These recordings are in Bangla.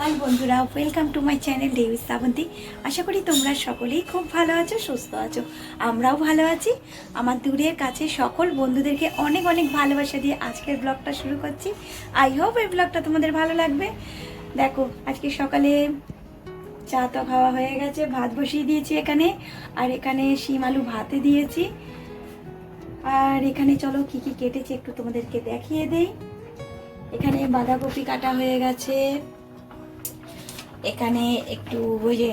সকাল বন্ধুরা, ওয়েলকাম টু মাই চ্যানেল দেবী শ্রাবন্তী। আশা করি তোমরা সকলেই খুব ভালো আছো, সুস্থ আছো। আমরাও ভালো আছি। আমার দূরের কাছে সকল বন্ধুদেরকে অনেক অনেক ভালোবাসা দিয়ে আজকের ব্লগটা শুরু করছি। আই হোপ এই ব্লগটা তোমাদের ভালো লাগবে। দেখো, আজকে সকালে চা তো খাওয়া হয়ে গেছে, ভাত বসিয়ে দিয়েছি এখানে, আর এখানে শিম আলু ভাতে দিয়েছি। আর এখানে চলো কি কি কেটেছি একটু তোমাদেরকে দেখিয়ে দেই। এখানে বাঁধাকপি কাটা হয়ে গেছে, এখানে একটু ওই যে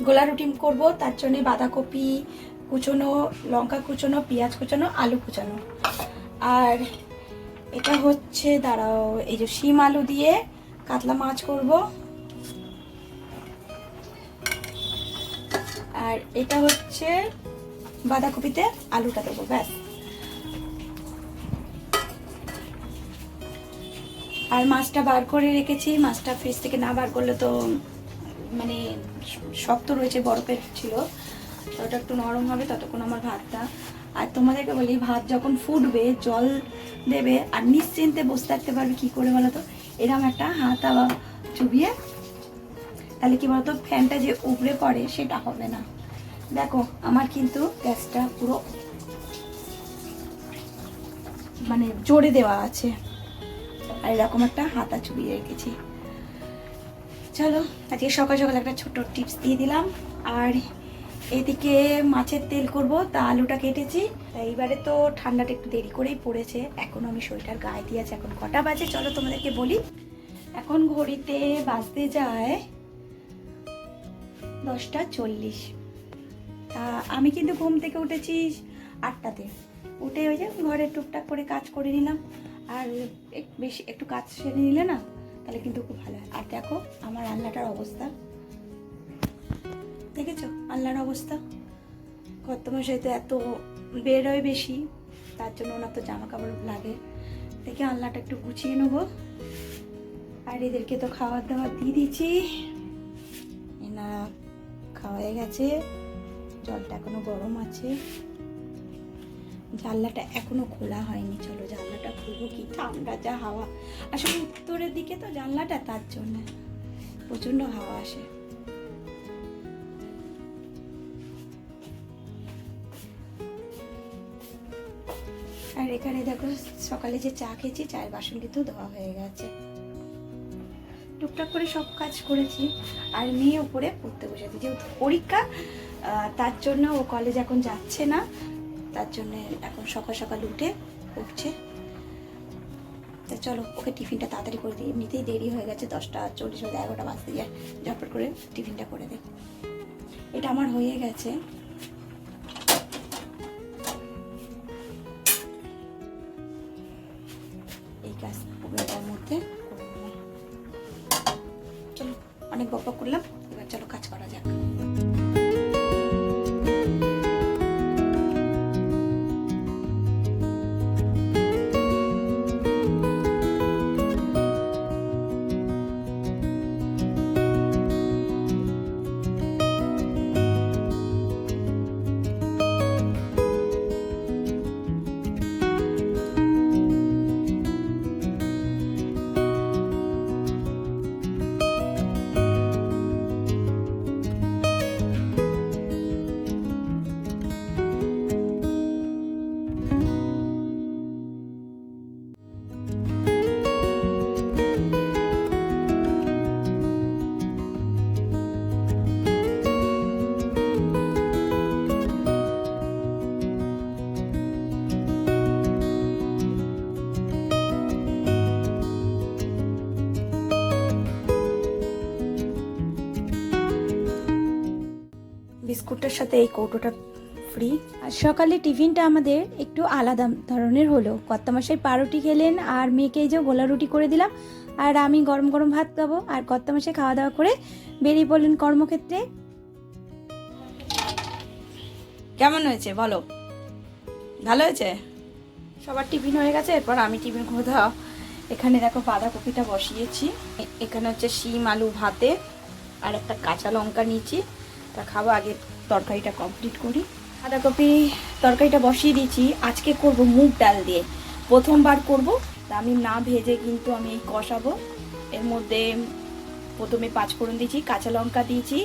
গোলা রুটি করব, তার জন্য বাঁধাকপি কুচোনো, লঙ্কা কুচোনো, পেঁয়াজ কুচোনো, আলু কুচোনো। আর এটা হচ্ছে, দাঁড়াও, এই যে শিম আলু দিয়ে কাতলা মাছ করব। আর এটা হচ্ছে বাঁধাকপিতে আলুটা দেবো, ব্যাস। আর মাছটা বার করে রেখেছি, মাছটা ফ্রিজ থেকে না বার করলে তো মানে শক্ত রয়েছে, বরফের ছিল, তো ওটা একটু নরম হবে, ততক্ষণ আমার ভাতটা। আর তোমাদেরকে বলি, ভাত যখন ফুটবে জল দেবে আর নিশ্চিন্তে বসে থাকতে পারবে। কী করে বলো তো, এরকম একটা হাতা চুবিয়ে, তাহলে কি বলতো, ফ্যানটা যে উপরে পড়ে সেটা হবে না। দেখো, আমার কিন্তু গ্যাসটা পুরো মানে জোরে দেওয়া আছে, আর এরকম একটা হাতা চুবিয়ে রেখেছি। চলো, আজকে সকাল সকাল একটা ছোট টিপস দিয়ে দিলাম। আর এদিকে মাছের তেল করব, তা আলুটা কেটেছি। এইবারে তো ঠান্ডাটা একটু দেরি করেই পড়েছে, এখন আমি সোয়েটার গায়ে দিয়েছি। এখন কটা বাজে চলো তোমাদেরকে বলি। এখন ঘড়িতে বাজতে যায় 10:40। তা আমি কিন্তু ঘুম থেকে উঠেছি 8টাতে। উঠে ওই যে ঘরে টুকটাক করে কাজ করে নিলাম। আর বেশি একটু কাজ সেরে নিলে না, তাহলে কিন্তু খুব ভালো হয়। আর দেখো আমার আলনাটার অবস্থা, দেখেছো আলনার অবস্থা? কর্তমশাই তো এত বেরোয় বেশি, তার জন্য ওনার তো জামা কাপড় লাগে। দেখে আলনাটা একটু গুছিয়ে নেবো। আর এদেরকে তো খাবার দাবার দিয়ে দিয়েছি, এনা খাওয়া হয়ে গেছে। জলটা এখনো গরম আছে, জানলাটা এখনো খোলা হয়নি। চলো জানলাটা খুলবো, কি ঠান্ডা যা হাওয়া। আসলে উত্তরের দিকে তো জানলাটা, তার জন্য প্রচন্ড হাওয়া আসে। আর এখানে দেখো, সকালে যে চা খেয়েছি, চায়ের বাসন কিন্তু ধোয়া হয়ে গেছে। টুকটাক করে সব কাজ করেছি। আর মেয়ে উপরে পড়তে বসেছি, যেহেতু পরীক্ষা, তার জন্য ও কলেজ এখন যাচ্ছে না, তার জন্য এখন সকাল সকাল উঠছে। তা চলো ওকে টিফিনটা তাড়াতাড়ি করে দিই, এমনিতেই দেরি হয়ে গেছে, 10:40 বা 11টা বাজতে যায়। ঝটপট করে টিফিনটা করে দিই। এটা আমার হয়ে গেছে। এই কাজ পুরোটার মধ্যে করে নিলাম। চলো, অনেক বকবক করলাম, এবার চলো কাজ করা যাক। বিস্কুটের সাথে এই কৌটোটা ফ্রি। আর সকালে টিফিনটা আমাদের একটু আলাদা ধরনের হলো। কর্তামশাই পাউরুটি খেলেন, আর মেয়েকে এই যে গোলা রুটি করে দিলাম, আর আমি গরম গরম ভাত খাবো। আর কর্তামশাই খাওয়া দাওয়া করে বেরিয়ে পড়লেন কর্মক্ষেত্রে। কেমন হয়েছে বলো? ভালো হয়েছে? সবার টিফিন হয়ে গেছে, এরপর আমি টিফিন কোথাও। এখানে দেখো বাঁধাকপিটা বসিয়েছি, এখানে হচ্ছে শিম আলু ভাতে, আর একটা কাঁচা লঙ্কা নিয়েছি। তা খাবো, আগে তরকারিটা কমপ্লিট করি। বাঁধাকপি তরকারিটা বসিয়ে দিয়েছি। আজকে করব মুগ ডাল দিয়ে, প্রথমবার করব। তা আমি না ভেজে কিন্তু আমি এই কষাবো। এর মধ্যে প্রথমে 5 ফোড়ন দিয়েছি, কাঁচা লঙ্কা দিয়েছি,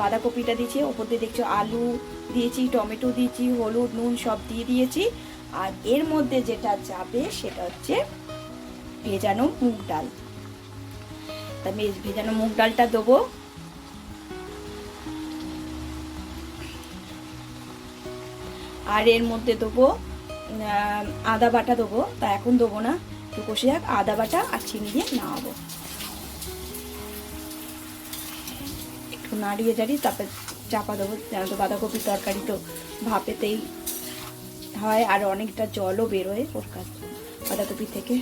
বাঁধাকপিটা দিয়েছি, ওপর দিয়ে দেখছো আলু দিয়েছি, টমেটো দিয়েছি, হলুদ নুন সব দিয়ে দিয়েছি। আর এর মধ্যে যেটা যাবে সেটা হচ্ছে ভেজানো মুগ ডাল। তা ভেজানো মুগ ডালটা দেবো। আর এর মধ্যে দেবো আদা বাটা দেবো, তা এখন দেবো না, একটু কষে যাক। আদা বাটা আর চিনি দিয়ে নামাবো, একটু নাড়িয়ে জাড়িয়ে তারপর চাপা দেবো। তো বাঁধাকপির তরকারি তো ভাপেতেই হয়, আর অনেকটা জলও বেরোয় ওর কাছ বাঁধাকপি থেকে।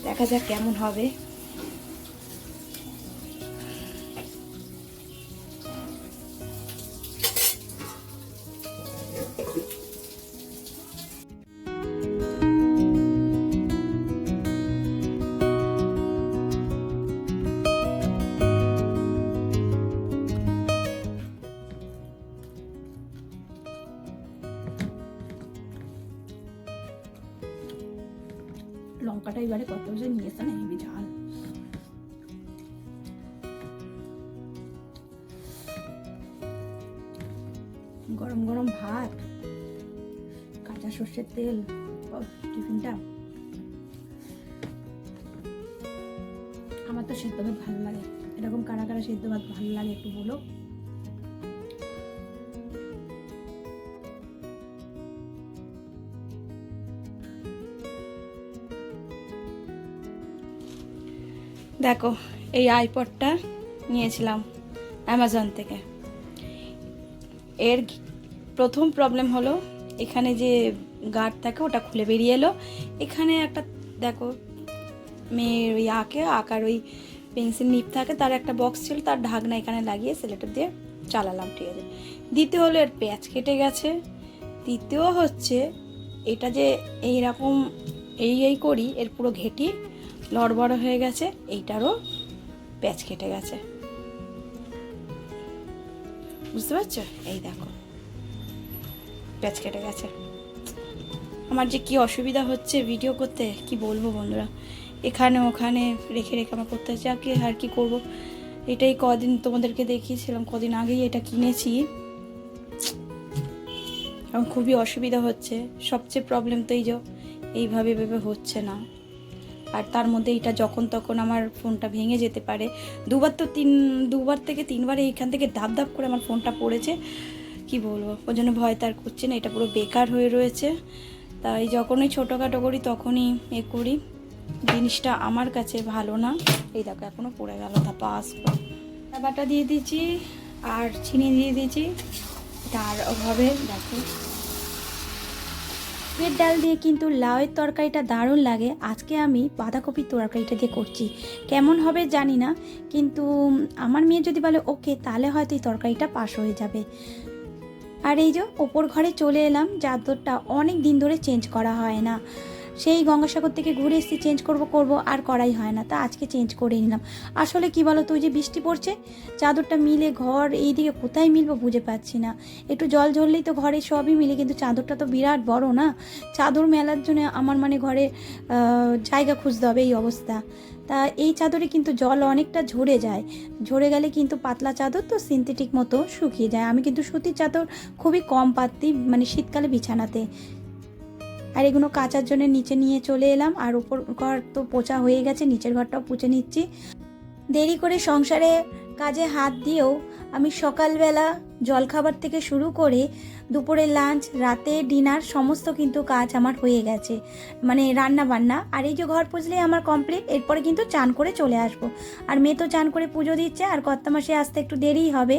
দেখা যাক কেমন হবে। লঙ্কাটা এবারে কত যে নিয়েছে না, হেবি ঝাল। গরম গরম ভাত, কাঁচা সর্ষের তেল, টিফিনটা। আমার তো সেদ্ধ ভাত ভালো লাগে। এরকম কারা কারা সেদ্ধ ভাত ভালো লাগে একটু বলো। দেখো এই আইপডটা নিয়েছিলাম অ্যামাজন থেকে। এর প্রথম প্রবলেম হলো এখানে যে গার্ড থাকে ওটা খুলে বেরিয়ে এলো। এখানে একটা দেখো মেয়ের ওই আঁকার ওই পেন্সিল নিপ থাকে, তার একটা বক্স ছিল, তার ঢাকনা এখানে লাগিয়ে সেলেটার দিয়ে চালালাম, ঠিক আছে। দ্বিতীয় হলো এর প্যাচ কেটে গেছে। তৃতীয় হচ্ছে এটা যে এইরকম এই করি এর পুরো ঘেঁটি লড়বড় হয়ে গেছে, এইটারও প্যাচ কেটে গেছে, বুঝতে পারছো? এই দেখো প্যাচ কেটে গেছে। আমার যে কি অসুবিধা হচ্ছে ভিডিও করতে কি বলবো বন্ধুরা। এখানে ওখানে রেখে রেখে আমার করতে হচ্ছে, আর কি করব। এটাই কদিন তোমাদেরকে দেখিয়েছিলাম, কদিন আগেই এটা কিনেছি। এখন খুবই অসুবিধা হচ্ছে। সবচেয়ে প্রবলেম তো এইভাবে ভেবে হচ্ছে না। আর তার মধ্যে এটা যখন তখন আমার ফোনটা ভেঙে যেতে পারে। দুবার থেকে তিনবার এইখান থেকে ধাপ ধাপ করে আমার ফোনটা পড়েছে, কি বলবো। ওই জন্য ভয় তার করছে না, এটা পুরো বেকার হয়ে রয়েছে। তাই যখনই ছোটোখাটো করি তখনই করি। জিনিসটা আমার কাছে ভালো না। এই দেখো এখনও পড়ে গেল, ধাপা আসবো। বাটা দিয়ে দিয়েছি আর চিনি দিয়ে দিয়েছি, তার অভাবে দেখো। এর ডাল দিয়ে কিন্তু লাউয়ের তরকারিটা দারুণ লাগে। আজকে আমি বাঁধাকপির তরকারিটা দিয়ে করছি, কেমন হবে জানি না, কিন্তু আমার মেয়ে যদি বলে ওকে, তাহলে হয়তো এই তরকারিটা পাস হয়ে যাবে। আর এই যে ওপর ঘরে চলে এলাম, চাদরটা অনেক দিন ধরে চেঞ্জ করা হয় না। সেই গঙ্গাসাগর থেকে ঘুরে এসে চেঞ্জ করব আর করাই হয় না, তা আজকে চেঞ্জ করে নিলাম। আসলে কি বলো তো, ওই যে বৃষ্টি পড়ছে, চাদরটা মিলে ঘর এইদিকে কোথায় মিলবো বুঝে পাচ্ছি না। একটু জল ঝরলেই তো ঘরে সবই মিলে, কিন্তু চাদরটা তো বিরাট বড় না। চাদর মেলার জন্য আমার মানে ঘরে জায়গা খুঁজতে হবে, এই অবস্থা। তা এই চাদরে কিন্তু জল অনেকটা ঝরে যায়, ঝরে গেলে কিন্তু পাতলা চাদর তো সিনথেটিক মতো শুকিয়ে যায়। আমি কিন্তু সুতির চাদর খুবই কম পাতি, মানে শীতকালে বিছানাতে। আর এগুলো কাচার জন্য নিচে নিয়ে চলে এলাম। আর উপর ঘর তো পোছা হয়ে গেছে, নিচের ঘরটাও পুছে নিচ্ছি। দেরি করে সংসারে কাজে হাত দিয়েও আমি সকালবেলা জলখাবার থেকে শুরু করে দুপুরে লাঞ্চ, রাতে ডিনার সমস্ত কিন্তু কাজ আমার হয়ে গেছে, মানে রান্না বান্না। আর এই যে ঘর পুজলেই আমার কমপ্লিট। এরপরে কিন্তু চান করে চলে আসবো। আর মেয়ে তো চান করে পুজো দিচ্ছে, আর কর্তামাসে আসতে একটু দেরিই হবে।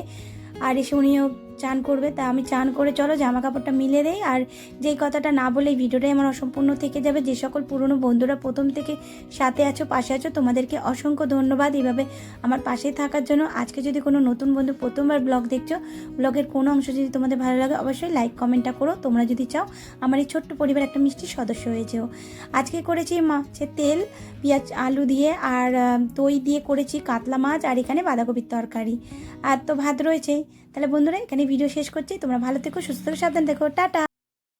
আর এসে উনিও চান করবে, তা আমি চান করে চলো জামা কাপড়টা মিলে দেই। আর যেই কথাটা না বলে এই ভিডিওটাই আমার অসম্পূর্ণ থেকে যাবে। যে সকল পুরনো বন্ধুরা প্রথম থেকে সাথে আছো, পাশে আছো, তোমাদেরকে অসংখ্য ধন্যবাদ এইভাবে আমার পাশে থাকার জন্য। আজকে যদি কোনো নতুন বন্ধু প্রথমবার ব্লগ দেখছো, ব্লগের কোনো অংশ যদি তোমাদের ভালো লাগে অবশ্যই লাইক কমেন্টটা করো। তোমরা যদি চাও আমার এই ছোট্ট পরিবার একটা মিষ্টি সদস্য হয়ে যেও। আজকে করেছি মাছের তেল, পেঁয়াজ আলু দিয়ে আর দই দিয়ে করেছি কাতলা মাছ, আর এখানে বাঁধাকপির তরকারি, আর তো ভাত রয়েছে। তাহলে বন্ধুরা এখানে ভিডিও শেষ করছি। তোমরা ভালো থেকো, সুস্থ থেকো, সাবধান থেকো, টাটা।